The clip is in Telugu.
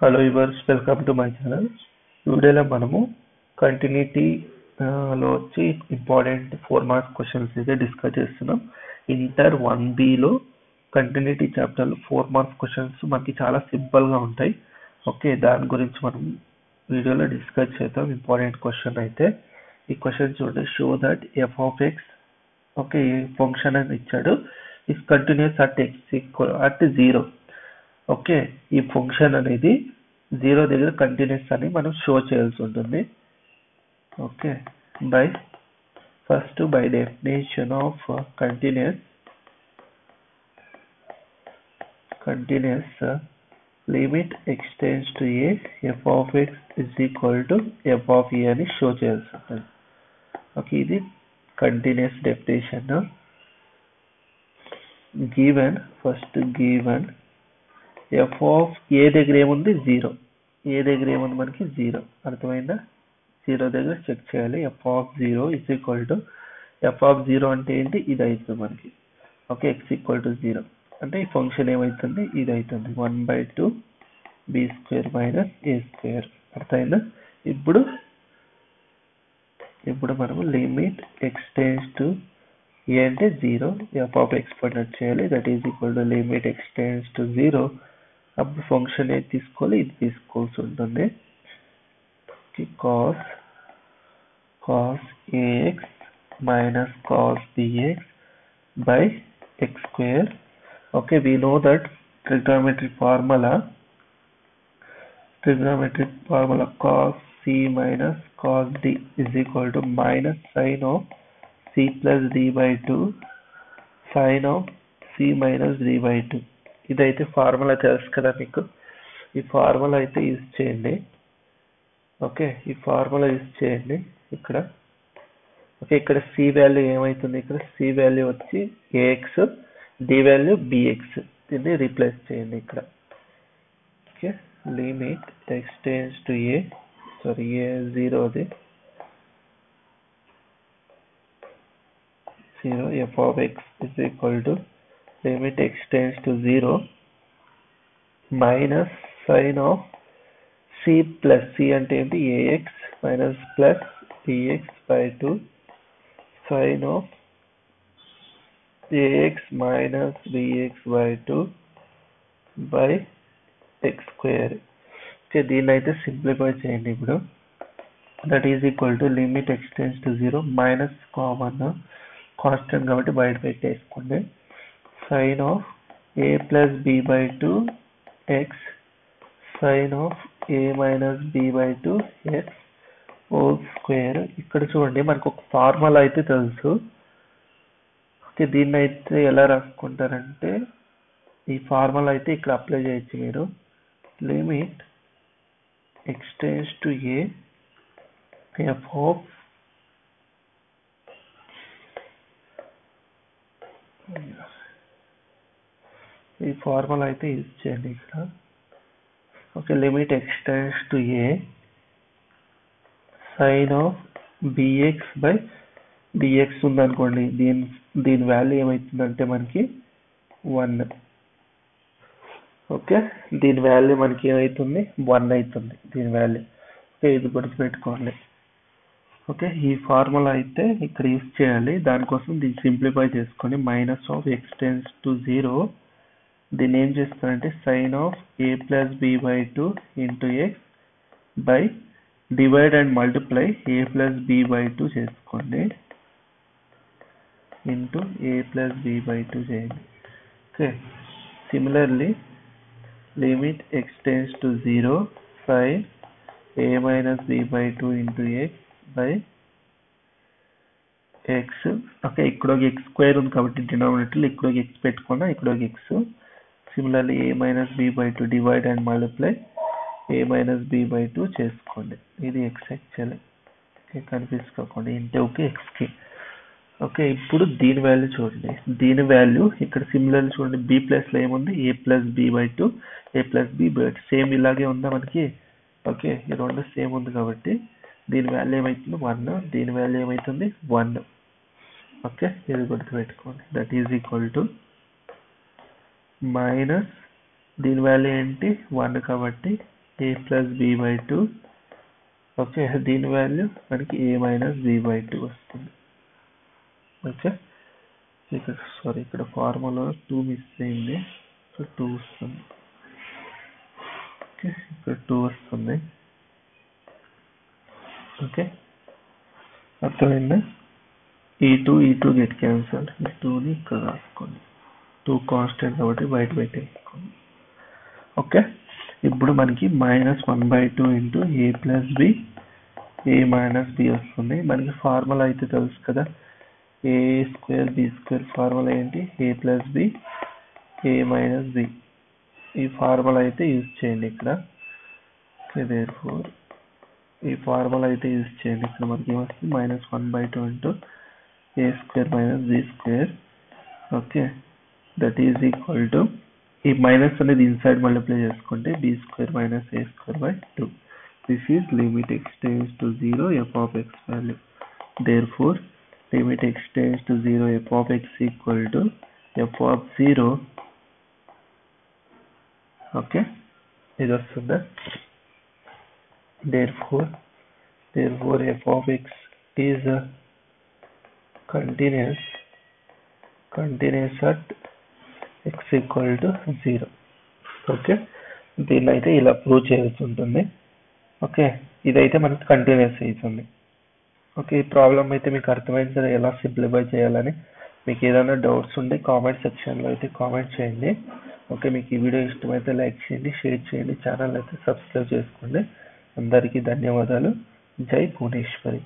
Hello yours, welcome to my channel. ఈ వీడియోలో మనము కంటిన్యూటీ లో వచ్చి ఇంపార్టెంట్ 4 మార్క్స్ క్వశ్చన్స్ అయితే డిస్కస్ చేస్తున్నాం. ఇంటర్ 1Bలో కంటిన్యూటీ చాప్టర్లో 4 మార్క్స్ క్వశ్చన్స్ మనకి చాలా సింపుల్గా ఉంటాయి. ఓకే, దాని గురించి మనం వీడియోలో డిస్కస్ చేద్దాం. ఇంపార్టెంట్ క్వశ్చన్ అయితే ఈ క్వశ్చన్ చూడండి. Show that F of X, okay, function అని ఇచ్చాడు, is continuous at X at 0. Okay, ఈ ఫంక్షన్ అనేది 0 దగ్గర కంటిన్యూస్ అని మనం షో చేయాల్సి ఉంటుంది. Okay, by definition of continuous limit extends to A F of X is equal to F of A అని షో చేయాల్సి ఉంటుంది. ఓకే, ఇది continuous definition. Given F of A దగ్గర ఏముంది? 0. ఏ దగ్గర ఏముంది మనకి? 0. అర్థమైందా? 0 దగ్గర చెక్ చేయాలి. F of 0 is equal to F of 0 అంటే ఏంటి? ఇది అవుతుంది మనకి. ఓకే, ఎక్స్ ఈక్వల్ టు 0 అంటే ఈ ఫంక్షన్ ఏమవుతుంది? ఇది అవుతుంది 1/2 b² మైనస్ a². అర్థమైందా? ఇప్పుడు మనము లిమిట్ ఎక్స్టెండ్స్ టు ఏ అంటే 0, ఎఫ్ ఆఫ్ ఎక్స్ పడినట్టు చేయాలి. That is equal to limit extends to 0. అప్పుడు ఫంక్షన్ ఏది తీసుకోవాలి? ఇది తీసుకోవాల్సి ఉంటుంది. Cos ax minus cos bx by x². Okay, we know that trigonometric formula cos c minus cos d is equal to minus sin of c plus d by 2 sin of c minus d by 2. ఇదైతే ఫార్ములా తెలుసు కదా మీకు. ఈ ఫార్ములా అయితే యూజ్ చేయండి. ఓకే, ఈ ఫార్ములా యూజ్ చేయండి ఇక్కడ. ఓకే, ఇక్కడ సి వాల్యూ ఏమవుతుంది? ఇక్కడ సి వాల్యూ వచ్చి ఏఎక్స్, డి వాల్యూ బిఎక్స్. దీన్ని రీప్లేస్ చేయండి ఇక్కడ. Okay, limit extends to A 0 F of X is equal to limit extends to 0 minus sine of C plus C అంటే ఏంటి? A x minus plus b x by 2 sine of a x minus b x by 2 by x². Okay, దీన్ని అయితే సింప్లిఫై చేయండి ఇప్పుడు. That is equal to limit extends to 0 minus common constant కాబట్టి బయట పెట్టేసుకోండి. Sine of A plus B by 2 X sine of A minus B by 2 X whole square. ఇక్కడ చూడండి, మనకు ఒక ఫార్ములా అయితే తెలుసు. ఓకే, దీన్ని అయితే ఎలా రాసుకుంటారంటే ఈ ఫార్ములా అయితే ఇక్కడ అప్లై చేయొచ్చు మీరు. Limit extends to A F of ఈ ఫార్ములా అయితే యూజ్ చేయండి ఇక్కడ. Okay, limit extends to A sine of b x by d x ఉందనుకోండి. దీని వాల్యూ ఏమవుతుందంటే మనకి 1. ఓకే, దీని వాల్యూ మనకి ఏమవుతుంది? 1 అవుతుంది దీని వాల్యూ. ఓకే, ఇది గుర్తుపెట్టుకోండి. ఓకే, ఈ ఫార్ములా అయితే ఇక్కడ యూజ్ చేయాలి. దానికోసం దీన్ని సింప్లిఫై చేసుకొని మైనస్ ఆఫ్ ఎక్స్టెండ్స్ టు 0 దీన్ని ఏం చేస్తారంటే sine of A plus B by 2 into X by divide and multiply A plus B by 2 చేసుకోండి into A plus B by 2 చేయండి. Okay, similarly limit extends to 0 sin a minus b by 2 into x by x. Okay, ఇక్కడ ఒక x² ఉంది కాబట్టి డినామినేటర్ ఇక్కడ ఒక x పెట్టుకున్నా, ఇక్కడ ఒక x. Similarly a minus b by 2 divide and multiply a minus b by 2 చేసుకోండి. ఇది x యాక్చువల్లీ. ఓకే, కన్ఫ్యూజ్ కాకుండా ఇంటే ఓకే xకి. ఓకే, ఇప్పుడు దీని వాల్యూ చూడండి. దీని వాల్యూ ఇక్కడ సిమిలర్లీ చూడండి, b ప్లస్ లో ఏముంది? a plus b by 2 a plus b by 2 same ఇలాగే ఉందా మనకి? ఓకే, ఈ రెండు సేమ్ ఉంది కాబట్టి దీని వాల్యూ ఏమవుతుంది? 1. దీని వాల్యూ ఏమవుతుంది? 1. ఓకే, ఇది గుర్తుపెట్టుకోండి. That is equal to minus దీని వాల్యూ ఏంటి? 1 కాబట్టి a plus b by 2. Okay, దీని వాల్యూ మనకి a minus b by 2 వస్తుంది. ఓకే, ఇక్కడ ఫార్ములా 2 మిస్ అయింది, సో 2 వస్తుంది. ఓకే, ఇక్కడ 2 వస్తుంది. ఓకే, అర్థమైందా? ఈ 2 గెట్ క్యాన్సల్, ఈ 2ని ఇక్కడ రాసుకోండి. 2 కాన్స్టెంట్ కాబట్టి బయట పెట్టేసుకోండి. ఓకే, ఇప్పుడు మనకి -1/2 into a plus B a minus B వస్తుంది. మనకి ఫార్ములా అయితే తెలుసు కదా, a square B square. Formula ఏంటి? a plus B a minus B. ఈ ఫార్ములా అయితే యూజ్ చేయండి ఇక్కడ. ఓకే, దేర్ఫోర్ ఈ ఫార్ములా అయితే యూజ్ చేయండి. ఇక్కడ మనకి ఏమొస్తుంది? -1/2 into a square minus B square. Okay, that is equal to, ఈ మైనస్ అనేది ఇన్సైడ్ మల్టిప్లై చేసుకుంటే b square minus a square by 2. This is limit x tends to 0 f of x value. Therefore, limit x tends to 0 f of x equal to f of 0. Okay, ఇది వస్తుందా? Therefore f of x is continuous at x equal to 0. Okay, దీన్ని అయితే ఇలా ప్రూవ్ చేయాల్సి ఉంటుంది. ఓకే, ఇదైతే మనకి కంటిన్యూస్ అవుతుంది. ఓకే, ఈ ప్రాబ్లం అయితే మీకు అర్థమైంది కదా, ఎలా సింప్లిఫై చేయాలని. మీకు ఏదైనా డౌట్స్ ఉంటే కామెంట్ సెక్షన్లో అయితే కామెంట్ చేయండి. ఓకే, మీకు ఈ వీడియో ఇష్టమైతే లైక్ చేయండి, షేర్ చేయండి, ఛానల్ అయితే సబ్స్క్రైబ్ చేసుకోండి. అందరికీ ధన్యవాదాలు. జై భువనేశ్వరి.